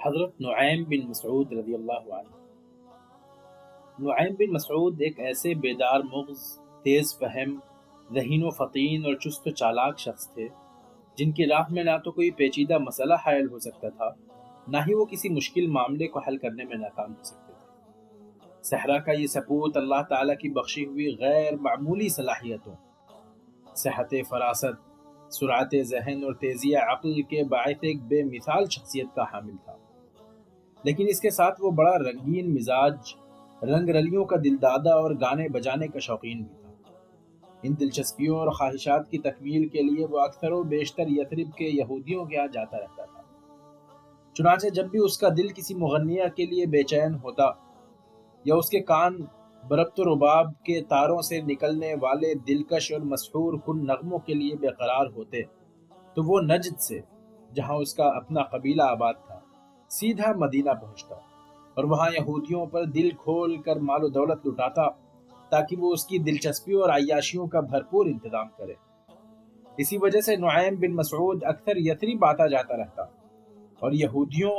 حضرت نعیم بن مسعود رضی اللہ عنہ۔ نعیم بن مسعود ایک ایسے بیدار مغز، تیز فہم، ذہین و فطین اور چست و چالاک شخص تھے جن کی راہ میں نہ تو کوئی پیچیدہ مسئلہ حائل ہو سکتا تھا، نہ ہی وہ کسی مشکل معاملے کو حل کرنے میں ناکام ہو سکتے تھے۔ صحرا کا یہ سپوت اللہ تعالیٰ کی بخشی ہوئی غیر معمولی صلاحیتوں، صحت فراست، سرعت ذہن اور تیزی عقل کے باعث ایک بے مثال شخصیت کا حامل تھا، لیکن اس کے ساتھ وہ بڑا رنگین مزاج، رنگ رلیوں کا دلدادہ اور گانے بجانے کا شوقین بھی تھا۔ ان دلچسپیوں اور خواہشات کی تکمیل کے لیے وہ اکثر و بیشتر یثرب کے یہودیوں کے ہاں جاتا رہتا تھا۔ چنانچہ جب بھی اس کا دل کسی مغنیہ کے لیے بے چین ہوتا یا اس کے کان بربط و رباب کے تاروں سے نکلنے والے دلکش اور مسحور کن نغموں کے لیے بے قرار ہوتے، تو وہ نجد سے، جہاں اس کا اپنا قبیلہ آباد تھا، سیدھا مدینہ پہنچتا اور وہاں یہودیوں پر دل کھول کر مال و دولت لٹاتا تاکہ وہ اس کی دلچسپیوں اور عیاشیوں کا بھرپور انتظام کرے۔ اسی وجہ سے نعیم بن مسعود اکثر یثرب آتا جاتا رہتا اور یہودیوں،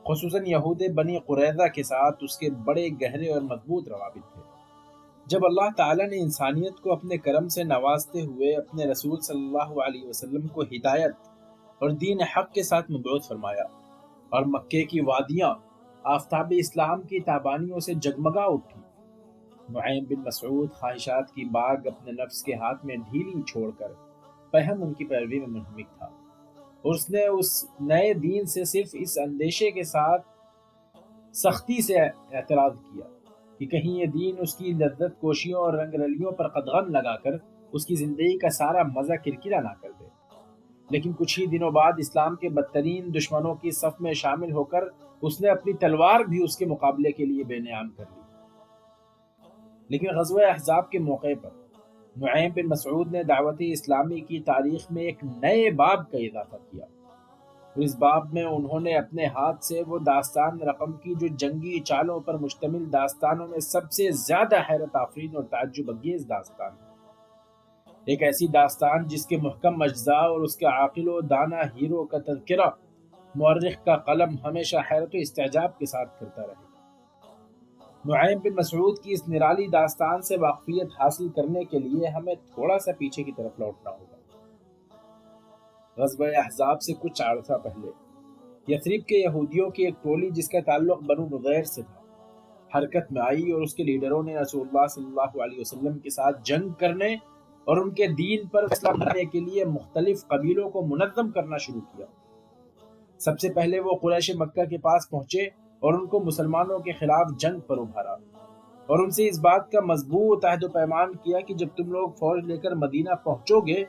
خصوصاً یہود بنی قریظہ کے ساتھ اس کے بڑے گہرے اور مضبوط روابط تھے۔ جب اللہ تعالیٰ نے انسانیت کو اپنے کرم سے نوازتے ہوئے اپنے رسول صلی اللہ علیہ وسلم کو ہدایت اور دین حق کے ساتھ مبعوث فرمایا اور مکے کی وادیاں آفتاب اسلام کی تابانیوں سے جگمگا اٹھی، نعیم بن مسعود خواہشات کی باغ اپنے نفس کے ہاتھ میں ڈھیلی چھوڑ کر پہم ان کی پیروی میں منہمک تھا، اور اس نے اس نئے دین سے صرف اس اندیشے کے ساتھ سختی سے اعتراض کیا کہ کہیں یہ دین اس کی لذت کوشیوں اور رنگ رلیوں پر قدغن لگا کر اس کی زندگی کا سارا مزہ کرکرا نہ کر دے۔ لیکن کچھ ہی دنوں بعد اسلام کے بدترین دشمنوں کی صف میں شامل ہو کر اس نے اپنی تلوار بھی اس کے مقابلے کے لیے بے نیام کر لی۔ لیکن غزوہ احزاب کے موقع پر نعیم بن مسعود نے دعوت اسلامی کی تاریخ میں ایک نئے باب کا اضافہ کیا، اور اس باب میں انہوں نے اپنے ہاتھ سے وہ داستان رقم کی جو جنگی چالوں پر مشتمل داستانوں میں سب سے زیادہ حیرت آفرین اور تعجب انگیز داستان ہے۔ ایک ایسی داستان جس کے محکم اجزاء اور اس کے عاقل و دانا ہیرو کا تذکرہ مورخ کا قلم ہمیشہ حیرت و استعجاب کے ساتھ کرتا رہے گا۔ نعیم بن مسعود کی اس نرالی داستان سے واقفیت حاصل کرنے کے لیے ہمیں تھوڑا سا پیچھے کی طرف لوٹنا ہوگا۔ غزوہ احزاب سے کچھ عرصہ پہلے یثرب کے یہودیوں کی ایک ٹولی جس کا تعلق بنو نضیر سے تھا حرکت میں آئی، اور اس کے لیڈروں نے رسول اللہ صلی اللہ علیہ وسلم کے ساتھ جنگ کرنے اور ان کے دین پر فیصلہ کرنے کے لیے مختلف قبیلوں کو منظم کرنا شروع کیا۔ سب سے پہلے وہ قریش مکہ کے پاس پہنچے اور ان کو مسلمانوں کے خلاف جنگ پر ابھارا، اور ان سے اس بات کا مضبوط عہد و پیمان کیا کہ جب تم لوگ فوج لے کر مدینہ پہنچو گے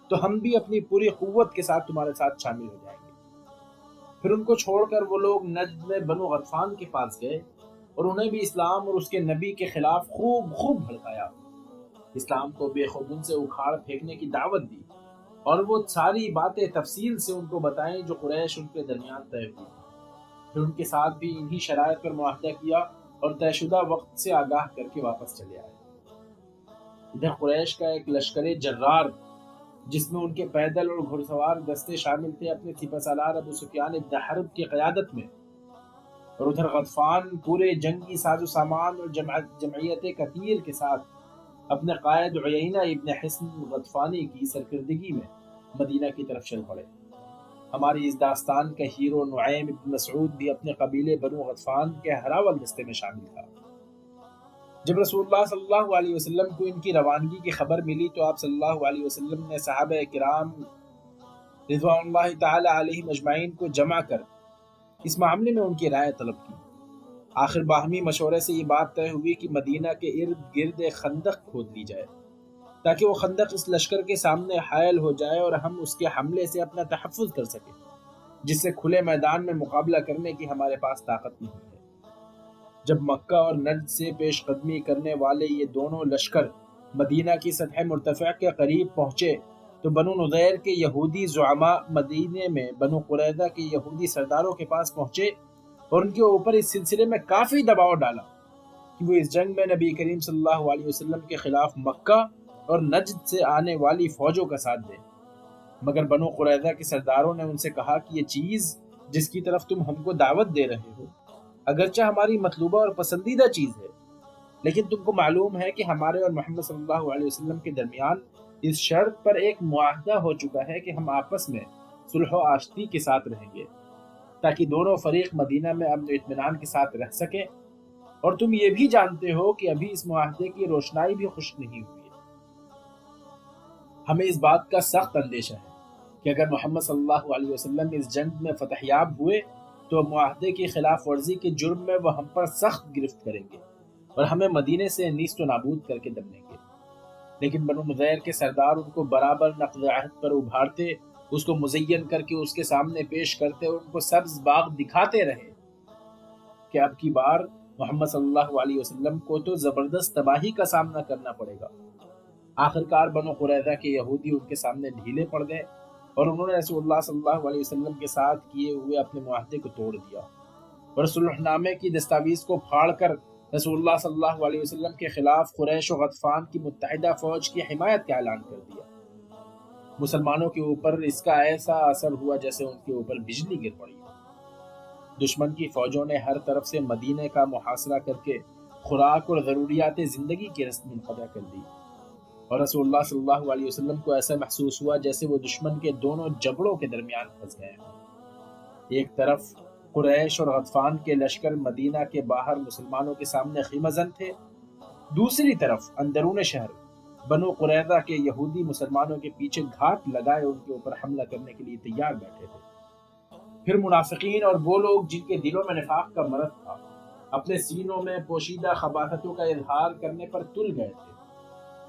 تو ہم بھی اپنی پوری قوت کے ساتھ تمہارے ساتھ شامل ہو جائیں گے۔ پھر ان کو چھوڑ کر وہ لوگ نجد میں بنو غطفان کے پاس گئے اور انہیں بھی اسلام اور اس کے نبی کے خلاف خوب بھڑکایا، اسلام کو بے خودن سے اکھاڑ پھینکنے کی دعوت دی، اور وہ ساری باتیں تفصیل سے ان کو بتائیں جو قریش ان کے درمیان طے ہوئی۔ پھر ان کے ساتھ بھی انہی شرائط پر معاہدہ کیا اور طے شدہ وقت سے آگاہ کر کے واپس چلے آئے۔ ادھر قریش کا ایک لشکر جرار جس میں ان کے پیدل اور گھڑ سوار دستے شامل تھے اپنے سپہ سالار ابو سفیان ابن حرب کی قیادت میں، اور ادھر غطفان پورے جنگی ساز و سامان اور جمعیت کثیر کے ساتھ اپنے قائد عیینہ ابن حصن غطفانی کی سرکردگی میں مدینہ کی طرف چل پڑے۔ ہماری اس داستان کا ہیرو نعیم بن مسعود بھی اپنے قبیلے بنو غطفان کے ہراول دستے میں شامل تھا۔ جب رسول اللہ صلی اللہ علیہ وسلم کو ان کی روانگی کی خبر ملی تو آپ صلی اللہ علیہ وسلم نے صحابہ کرام رضوان اللہ تعالی علیہم اجمعین کو جمع کر اس معاملے میں ان کی رائے طلب کی۔ آخر باہمی مشورے سے یہ بات طے ہوئی کہ مدینہ کے ارد گرد ایک خندق کھود لی جائے تاکہ وہ خندق اس لشکر کے سامنے حائل ہو جائے اور ہم اس کے حملے سے اپنا تحفظ کر سکیں، جس سے کھلے میدان میں مقابلہ کرنے کی ہمارے پاس طاقت نہیں ہے۔ جب مکہ اور نجد سے پیش قدمی کرنے والے یہ دونوں لشکر مدینہ کی سطح مرتفع کے قریب پہنچے تو بنو نضیر کے یہودی زعماء مدینے میں بنو قریظہ کے یہودی سرداروں کے پاس پہنچے اور ان کے اوپر اس سلسلے میں کافی دباؤ ڈالا کہ وہ اس جنگ میں نبی کریم صلی اللہ علیہ وسلم کے خلاف مکہ اور نجد سے آنے والی فوجوں کا ساتھ دیں، مگر بنو قریظہ کے سرداروں نے ان سے کہا کہ یہ چیز جس کی طرف تم ہم کو دعوت دے رہے ہو اگرچہ ہماری مطلوبہ اور پسندیدہ چیز ہے، لیکن تم کو معلوم ہے کہ ہمارے اور محمد صلی اللہ علیہ وسلم کے درمیان اس شرط پر ایک معاہدہ ہو چکا ہے کہ ہم آپس میں صلح و آشتی کے ساتھ رہیں گے تاکہ دونوں فریق مدینہ میں امن و اطمینان کے ساتھ رہ سکیں، اور تم یہ بھی جانتے ہو کہ ابھی اس معاہدے کی روشنائی بھی خشک نہیں ہوئی ہے۔ ہمیں اس بات کا سخت اندیشہ ہے کہ اگر محمد صلی اللہ علیہ وسلم اس جنگ میں فتح یاب ہوئے تو معاہدے کی خلاف ورزی کے جرم میں وہ ہم پر سخت گرفت کریں گے اور ہمیں مدینے سے نیست و نابود کر کے دم لیں گے۔ لیکن بنو نضیر کے سردار ان کو برابر نقض عہد پر ابھارتے، اس کو مزین کر کے اس کے سامنے پیش کرتے اور ان کو سبز باغ دکھاتے رہے کہ اب کی بار محمد صلی اللہ علیہ وسلم کو تو زبردست تباہی کا سامنا کرنا پڑے گا۔ آخرکار بنو قریظہ کے یہودی ان کے سامنے ڈھیلے پڑ گئے اور انہوں نے رسول اللہ صلی اللہ علیہ وسلم کے ساتھ کیے ہوئے اپنے معاہدے کو توڑ دیا اور صلح نامے کی دستاویز کو پھاڑ کر رسول اللہ صلی اللہ علیہ وسلم کے خلاف قریش و غطفان کی متحدہ فوج کی حمایت کا اعلان کر دیا۔ مسلمانوں کے اوپر اس کا ایسا اثر ہوا جیسے ان کے اوپر بجلی گر پڑی۔ دشمن کی فوجوں نے ہر طرف سے مدینے کا محاصرہ کر کے خوراک اور ضروریات زندگی کی رسم منقطع کر دی، اور رسول اللہ صلی اللہ علیہ وسلم کو ایسا محسوس ہوا جیسے وہ دشمن کے دونوں جبڑوں کے درمیان پھنس گئے ہیں۔ ایک طرف قریش اور غطفان کے لشکر مدینہ کے باہر مسلمانوں کے سامنے خیمہ زن تھے، دوسری طرف اندرون شہر بنو قریظہ کے یہودی مسلمانوں کے پیچھے گھات لگائے ان کے اوپر حملہ کرنے کے لیے تیار بیٹھے تھے۔ پھر منافقین اور وہ لوگ جن کے دلوں میں نفاق کا مرض تھا اپنے سینوں میں پوشیدہ خباثتوں کا اظہار کرنے پر تل گئے تھے۔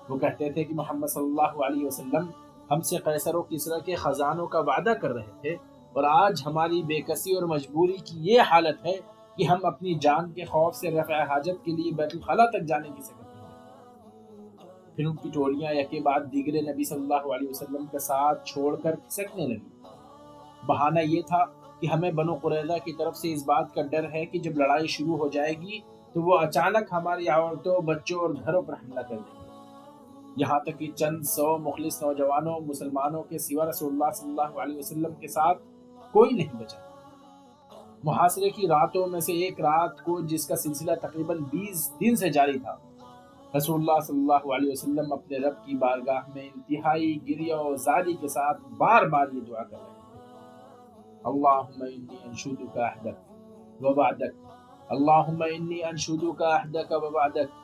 وہ کہتے تھے کہ محمد صلی اللہ علیہ وسلم ہم سے قیصر و کسریٰ کے خزانوں کا وعدہ کر رہے تھے، اور آج ہماری بے کسی اور مجبوری کی یہ حالت ہے کہ ہم اپنی جان کے خوف سے رفع حاجت کے لیے بیت الخلا تک جانے کی سکت نہیں ہیں۔ پھر ان کی ٹولیاں یکے بعد دیگرے نبی صلی اللہ علیہ وسلم کا ساتھ چھوڑ کر کھسکنے لگی۔ بہانہ یہ تھا کہ ہمیں بنو قریظہ کی طرف سے اس بات کا ڈر ہے کہ جب لڑائی شروع ہو جائے گی تو وہ اچانک ہماری عورتوں، بچوں اور گھروں پر حملہ کر دیں گے، یہاں تک کہ چند سو مخلص نوجوانوں مسلمانوں کے سوا رسول اللہ صلی اللہ علیہ وسلم کے ساتھ کوئی نہیں بچا۔ محاصرے کی راتوں میں سے ایک رات کو، جس کا سلسلہ تقریباً 20 دن سے جاری تھا، رسول اللہ صلی اللہ علیہ وسلم اپنے رب کی بارگاہ میں انتہائی گریہ و زاری کے ساتھ بار بار یہ دعا کر رہے تھے: اللہم انی انشدک عہدک و وعدک، اللہم انی انشدک عہدک و وعدک،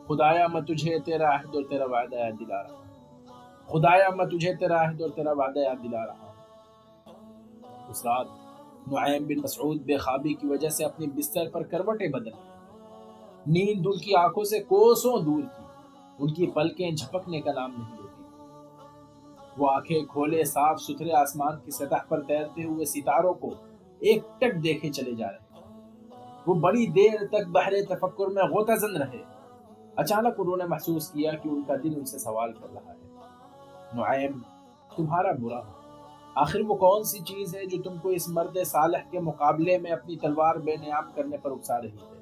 خدایا میں تجھے تیرا عہد اور تیرا وعدہ یاد دلا رہا ہوں، خدایا میں تجھے تیرا عہد اور تیرا وعدہ یاد دلا رہا ہوں۔ اس رات نعیم بن مسعود بے خوابی کی وجہ سے اپنی بستر پر کروٹیں بدل رہے، نیند ان کی آنکھوں سے کوسوں دور تھی، ان کی پلکیں جھپکنے کا نام نہیں لیتی۔ وہ آنکھیں کھولے صاف ستھرے آسمان کی سطح پر تیرتے ہوئے ستاروں کو ایک ٹک دیکھے چلے جا رہے۔ وہ بڑی دیر تک بحر تفکر میں غوطہ زن رہے۔ اچانک انہوں نے محسوس کیا کہ ان کا دل ان سے سوال کر رہا ہے: نعیم، تمہارا برا ہو، آخر وہ کون سی چیز ہے جو تم کو اس مرد صالح کے مقابلے میں اپنی تلوار بے نیام کرنے پر اکسا رہی ہے؟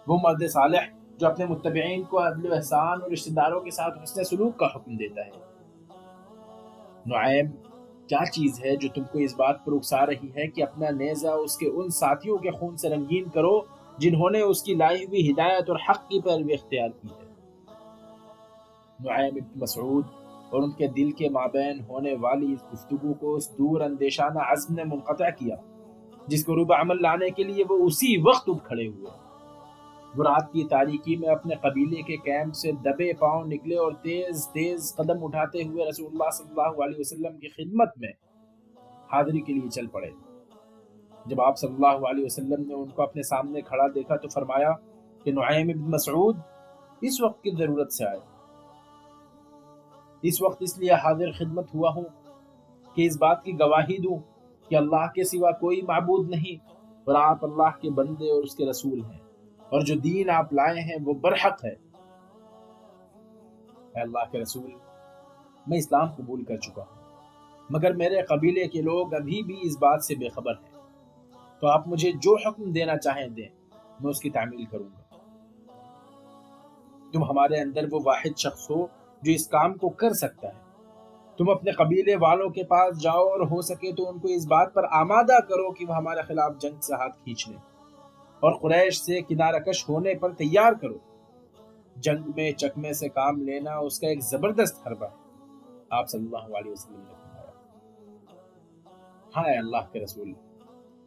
وہ مرد صالح جو اپنے متبعین کو عدل و احسان اور رشتہ داروں کے ساتھ حسن سلوک کا حکم دیتا ہے۔ نعیم، کیا چیز ہے جو تم کو اس بات پر اکسا رہی ہے کہ اپنا نیزہ اس کے ان ساتھیوں کے خون سے رنگین کرو جنہوں نے اس کی لائی ہوئی ہدایت اور حق کی پیروی اختیار کی ہے؟ نعیم بن مسعود اور ان کے دل کے مابین ہونے والی اس گفتگو کو اس دور اندیشانہ عزم نے منقطع کیا جس کو روب عمل لانے کے لیے وہ اسی وقت اٹھ کھڑے ہوئے۔ وہ رات کی تاریکی میں اپنے قبیلے کے کیمپ سے دبے پاؤں نکلے اور تیز تیز قدم اٹھاتے ہوئے رسول اللہ صلی اللہ علیہ وسلم کی خدمت میں حاضری کے لیے چل پڑے۔ جب آپ صلی اللہ علیہ وسلم نے ان کو اپنے سامنے کھڑا دیکھا تو فرمایا کہ نعیم بن مسعود اس وقت کی ضرورت سے آئے۔ اس وقت اس لیے حاضر خدمت ہوا ہوں کہ اس بات کی گواہی دوں کہ اللہ کے سوا کوئی معبود نہیں، اور آپ اللہ کے بندے اور اس کے رسول ہیں، اور جو دین آپ لائے ہیں وہ برحق ہے۔ اے اللہ کے رسول، میں اسلام قبول کر چکا ہوں، مگر میرے قبیلے کے لوگ ابھی بھی اس بات سے بے خبر ہیں، تو آپ مجھے جو حکم دینا چاہیں دیں، میں اس کی تعمیل کروں گا۔ تم ہمارے اندر وہ واحد شخص ہو جو اس کام کو کر سکتا ہے۔ تم اپنے قبیلے والوں کے پاس جاؤ اور ہو سکے تو ان کو اس بات پر آمادہ کرو کہ وہ ہمارے خلاف جنگ سے ہاتھ کھینچ لیں اور قریش سے کنارہ کش ہونے پر تیار کرو۔ جنگ میں چکمے سے کام لینا اس کا ایک زبردست حربہ ہے۔ آپ صلی اللہ علیہ وسلم نے فرمایا، ہاں اے اللہ کے رسول،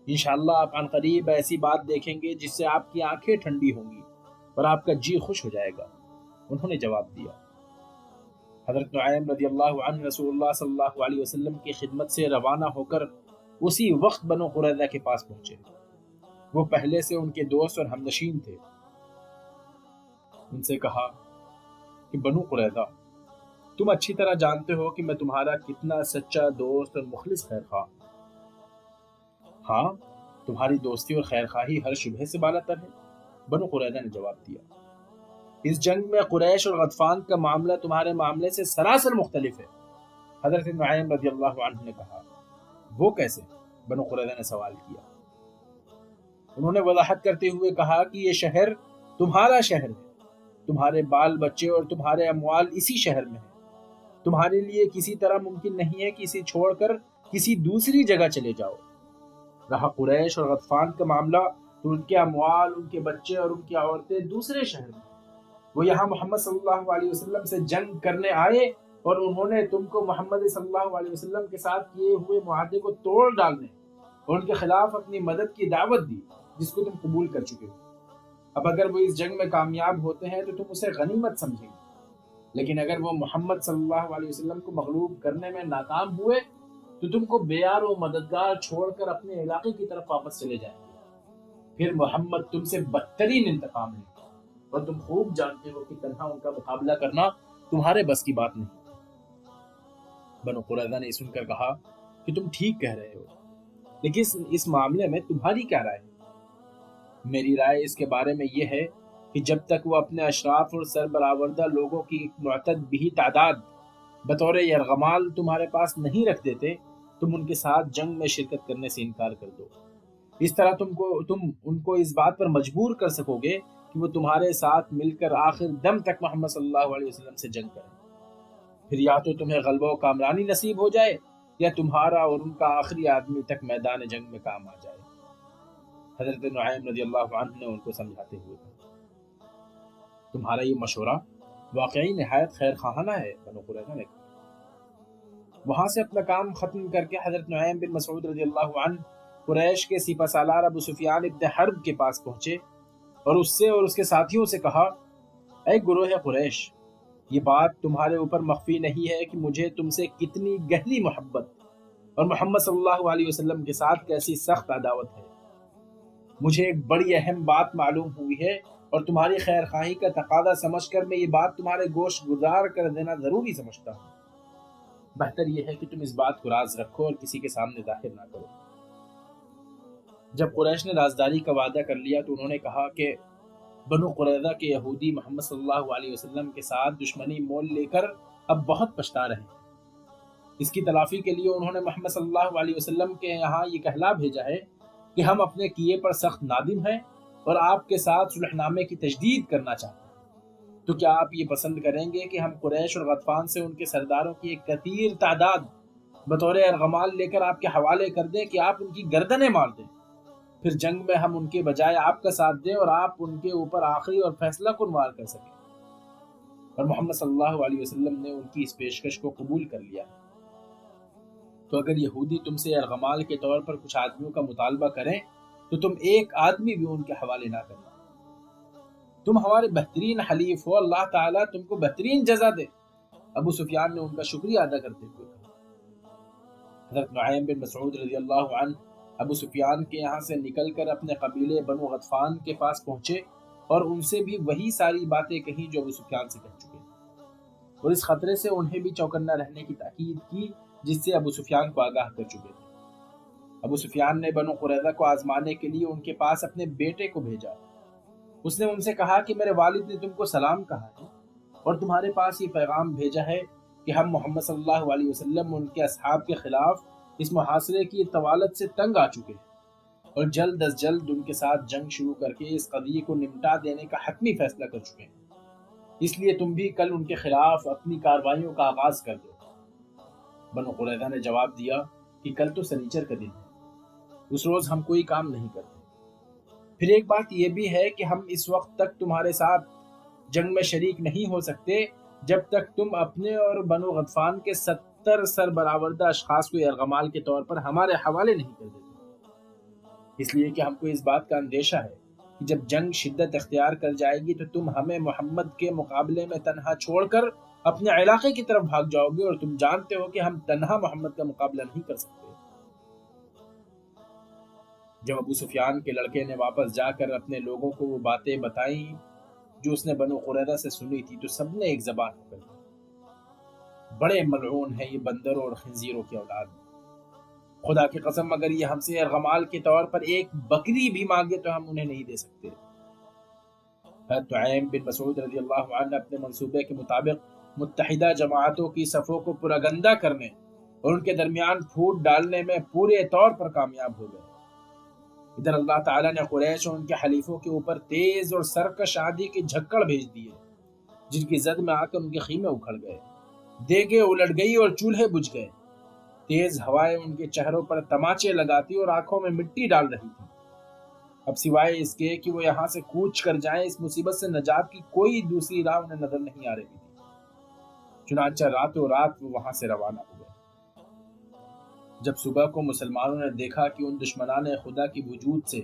انشاءاللہ آپ عن قریب ایسی بات دیکھیں گے جس سے آپ کی آنکھیں ٹھنڈی ہوں گی اور آپ کا جی خوش ہو جائے گا۔ انہوں نے جواب دیا۔ حضرت نعیم رضی اللہ عنہ رسول اللہ صلی اللہ علیہ وسلم کی خدمت سے روانہ ہو کر اسی وقت بنو قریظہ کے پاس پہنچے۔ وہ پہلے سے ان کے دوست اور ہمنشین تھے۔ ان سے کہا کہ بنو قریظہ، تم اچھی طرح جانتے ہو کہ میں تمہارا کتنا سچا دوست اور مخلص خیر خواہ۔ ہاں، تمہاری دوستی اور خیر خواہی ہر شبہ سے بالا تر ہے، بنو قریظہ نے جواب دیا۔ اس جنگ میں قریش اور غطفان کا معاملہ تمہارے معاملے سے سراسر مختلف ہے۔ حضرت نعیم رضی اللہ عنہ نے کہا، وہ کیسے؟ بنو قریظہ نے سوال کیا۔ انہوں نے وضاحت کرتے ہوئے کہا کہ یہ شہر تمہارا شہر ہے، تمہارے بال بچے اور تمہارے اموال اسی شہر میں ہیں۔ تمہارے لیے کسی طرح ممکن نہیں ہے کہ اسے چھوڑ کر کسی دوسری جگہ چلے جاؤ۔ رہا قریش اور غطفان کا معاملہ تو ان کے اموال، ان کے بچے اور ان کی عورتیں دوسرے شہر میں، وہ یہاں محمد صلی اللہ علیہ وسلم سے جنگ کرنے آئے اور انہوں نے تم کو محمد صلی اللہ علیہ وسلم کے ساتھ کیے ہوئے معاہدے کو توڑ ڈالنے اور ان کے خلاف اپنی مدد کی دعوت دی جس کو تم قبول کر چکے ہو۔ اب اگر وہ اس جنگ میں کامیاب ہوتے ہیں تو تم اسے غنیمت سمجھیں گے، لیکن اگر وہ محمد صلی اللہ علیہ وسلم کو مغلوب کرنے میں ناکام ہوئے تو تم کو بیار و مددگار چھوڑ کر اپنے علاقے کی طرف واپس چلے جائیں گے۔ پھر محمد تم سے بدترین انتقام لیں گے اور تم خوب جانتے ہو کہ تنہا ان کا مقابلہ کرنا تمہارے بس کی بات نہیں۔ بنو قریظہ نے سن کر کہا کہ تم ٹھیک کہہ رہے ہو، لیکن اس معاملے میں تمہاری کیا رائے ہے؟ میری رائے اس کے بارے میں یہ ہے کہ جب تک وہ اپنے اشراف اور سربراوردہ لوگوں کی معتد بھی تعداد بطور یرغمال تمہارے پاس نہیں رکھ دیتے، تم ان کے ساتھ جنگ میں شرکت کرنے سے انکار کر دو۔ اس طرح تم ان کو اس بات پر مجبور کر سکو گے کہ وہ تمہارے ساتھ مل کر آخر دم تک محمد صلی اللہ علیہ وسلم سے جنگ کریں۔ پھر یا تو تمہیں غلبہ و کامرانی نصیب ہو جائے یا تمہارا اور ان کا آخری آدمی تک میدان جنگ میں کام آ جائے۔ حضرت نعیم رضی اللہ عنہ نے ان کو سمجھاتے ہوئے کہا، تمہارا یہ مشورہ واقعی نہایت خیر خواہانہ ہے، بنو قریظہ نے کہا۔ وہاں سے اپنا کام ختم کر کے حضرت نعیم بن مسعود رضی اللہ عنہ قریش کے سپہ سالار ابو سفیان ابن حرب کے پاس پہنچے اور اس سے اور اس کے ساتھیوں سے کہا، اے گروہ قریش، یہ بات تمہارے اوپر مخفی نہیں ہے کہ مجھے تم سے کتنی گہری محبت اور محمد صلی اللہ علیہ وسلم کے ساتھ کیسی سخت عداوت ہے۔ مجھے ایک بڑی اہم بات معلوم ہوئی ہے اور تمہاری خیر خواہی کا تقاضا سمجھ کر میں یہ بات تمہارے گوش گزار کر دینا ضروری سمجھتا ہوں۔ بہتر یہ ہے کہ تم اس بات کو راز رکھو اور کسی کے سامنے ظاہر نہ کرو۔ جب قریش نے رازداری کا وعدہ کر لیا تو انہوں نے کہا کہ بنو قریظہ کے یہودی محمد صلی اللہ علیہ وسلم کے ساتھ دشمنی مول لے کر اب بہت پچھتا رہے ہیں۔ اس کی تلافی کے لیے انہوں نے محمد صلی اللہ علیہ وسلم کے یہاں یہ کہلا بھیجا ہے کہ ہم اپنے کیے پر سخت نادم ہیں اور آپ کے ساتھ صلح نامے کی تجدید کرنا چاہتے ہیں۔ تو کیا آپ یہ پسند کریں گے کہ ہم قریش اور غطفان سے ان کے سرداروں کی ایک کثیر تعداد بطور ارغمال لے کر آپ کے حوالے کر دیں کہ آپ ان کی گردنیں مار دیں، پھر جنگ میں ہم ان کے بجائے آپ کا ساتھ دیں اور آپ ان کے اوپر آخری اور فیصلہ کن وار کر سکیں؟ اور محمد صلی اللہ علیہ وسلم نے ان کی اس پیشکش کو قبول کر لیا۔ تو اگر یہودی تم سے ارغمال کے طور پر کچھ آدمیوں کا مطالبہ کریں تو تم ایک آدمی بھی ان کے حوالے نہ کرنا۔ تم ہمارے بہترین حلیف ہو، اللہ تعالیٰ تم کو بہترین جزا دے۔ ابو سفیان نے ان کا شکریہ ادا کرتے ہوئے کہا۔ حضرت نعیم بن مسعود رضی اللہ عنہ ابو سفیان کے یہاں سے نکل کر اپنے قبیلے بنو غطفان کے پاس پہنچے اور ان سے بھی وہی ساری باتیں کہیں جو ابو سفیان سے کہہ چکے تھے، اور اس خطرے سے انہیں بھی چوکنا رہنے کی تاکید کی جس سے ابو سفیان کو آگاہ کر چکے تھے۔ ابو سفیان نے بنو قریظہ کو آزمانے کے لیے ان کے پاس اپنے بیٹے کو بھیجا۔ اس نے ان سے کہا کہ میرے والد نے تم کو سلام کہا ہے اور تمہارے پاس یہ پیغام بھیجا ہے کہ ہم محمد صلی اللہ علیہ وسلم ان کے اصحاب کے خلاف اس محاصرے کی طوالت سے تنگ آ چکے ہیں اور جلد از جلد ان کے ساتھ جنگ شروع کر کے اس قضیے کو نمٹا دینے کا حتمی فیصلہ کر چکے ہیں۔ اس لیے تم بھی کل ان کے خلاف اپنی کارروائیوں کا آغاز کر دو۔ بنو قریظہ نے جواب دیا کہ کل تو سنیچر کا دن ہے، اس روز ہم کوئی کام نہیں کرتے۔ پھر ایک بات یہ بھی ہے کہ ہم اس وقت تک تمہارے ساتھ جنگ میں شریک نہیں ہو سکتے جب تک تم اپنے اور بنو غطفان کے 70 سربراوردہ اشخاص کو یرغمال کے طور پر ہمارے حوالے نہیں کر دیتے، اس لیے کہ ہم کو اس بات کا اندیشہ ہے کہ جب جنگ شدت اختیار کر جائے گی تو تم ہمیں محمد کے مقابلے میں تنہا چھوڑ کر اپنے علاقے کی طرف بھاگ جاؤ گے، اور تم جانتے ہو کہ ہم تنہا محمد کا مقابلہ نہیں کر سکتے۔ جب ابو سفیان کے لڑکے نے واپس جا کر اپنے لوگوں کو وہ باتیں بتائیں جو اس نے بنو قریظہ سے سنی تھی، تو سب نے ایک زبان ہو کر، بڑے ملعون ہیں یہ بندروں اور خنزیروں کی اولاد، خدا کی قسم اگر یہ ہم سے ارغمال کے طور پر ایک بکری بھی مانگے تو ہم انہیں نہیں دے سکتے۔ حضرت نعیم بن مسعود رضی اللہ عنہ اپنے منصوبے کے مطابق متحدہ جماعتوں کی صفوں کو پراگندہ کرنے اور ان کے درمیان پھوٹ ڈالنے میں پورے طور پر کامیاب ہو گئے۔ ادھر اللہ تعالیٰ نے قریش اور ان کے حلیفوں کے اوپر تیز اور سرکش آندھی کی جھکڑ بھیج دیے، جن کی زد میں آ کر ان کے خیمے اکھڑ گئے، دیگیں الٹ گئی اور چولہے بجھ گئے۔ تیز ہوائیں ان کے چہروں پر تماچے لگاتی اور آنکھوں میں مٹی ڈال رہی تھی۔ اب سوائے اس کے کہ وہ یہاں سے کوچ کر جائیں، اس مصیبت سے نجات کی کوئی دوسری راہ انہیں نظر نہیں آ رہی تھی۔ چنانچہ راتوں رات وہ وہاں سے روانہ ہوئے۔ جب صبح کو مسلمانوں نے دیکھا کہ ان دشمنان خدا کی وجود سے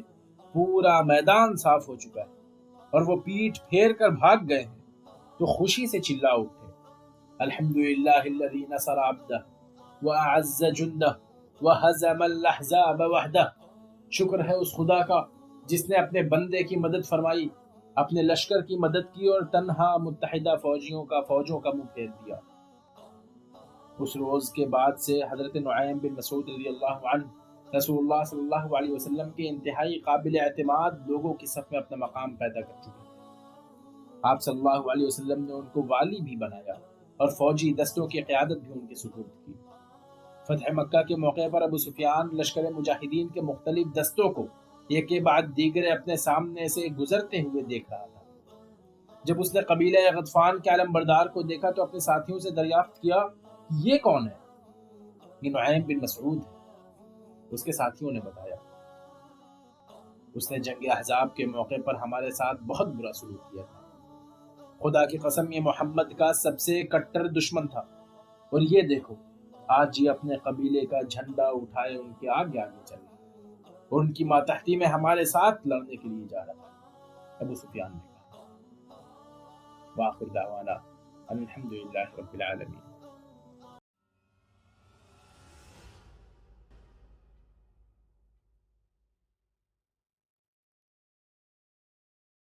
پورا میدان صاف ہو چکا ہے اور وہ پیٹھ پھیر کر بھاگ گئے ہیں، تو خوشی سے چلا اٹھے، الحمدللہ الذی نصر عبدہ وَأَعَزَّ جُنْدَهُ وَهَزَمَ الْأَحْزَابَ وَحْدَهُ، شکر ہے اس خدا کا جس نے اپنے بندے کی مدد فرمائی، اپنے لشکر کی مدد کی اور تنہا متحدہ فوجوں کا منہ پھیر دیا۔ اس روز کے بعد سے حضرت نعیم بن مسعود رضی اللہ عنہ رسول اللہ صلی اللہ علیہ وسلم کے انتہائی قابل اعتماد لوگوں کی صف میں اپنا مقام پیدا کر چکے ہیں۔ آپ صلی اللہ علیہ وسلم نے ان کو والی بھی بنایا اور فوجی دستوں کی قیادت بھی ان کے سپرد کی۔ فتح مکہ کے موقع پر ابو سفیان لشکر مجاہدین کے مختلف دستوں کو ایک کے بعد دیگر اپنے سامنے سے گزرتے ہوئے دیکھ رہا تھا۔ جب اس نے قبیلہ غطفان کے علم بردار کو دیکھا تو اپنے ساتھیوں سے دریافت کیا، یہ کون ہے؟ یہ نعیم بن مسعود ہے۔ اس کے ساتھیوں نے بتایا، اس نے جنگ احزاب کے موقع پر ہمارے ساتھ بہت برا سلوک کیا تھا، خدا کی قسم یہ محمد کا سب سے کٹر دشمن تھا، اور یہ دیکھو آج یہ اپنے قبیلے کا جھنڈا اٹھائے ان کے آگے آگے چل رہا ہے اور ان کی ماتحتی میں ہمارے ساتھ لڑنے کے لیے جا رہا ہے، ابو سفیان نے کہا۔ وآخر دعوانا الحمدللہ رب العالمین۔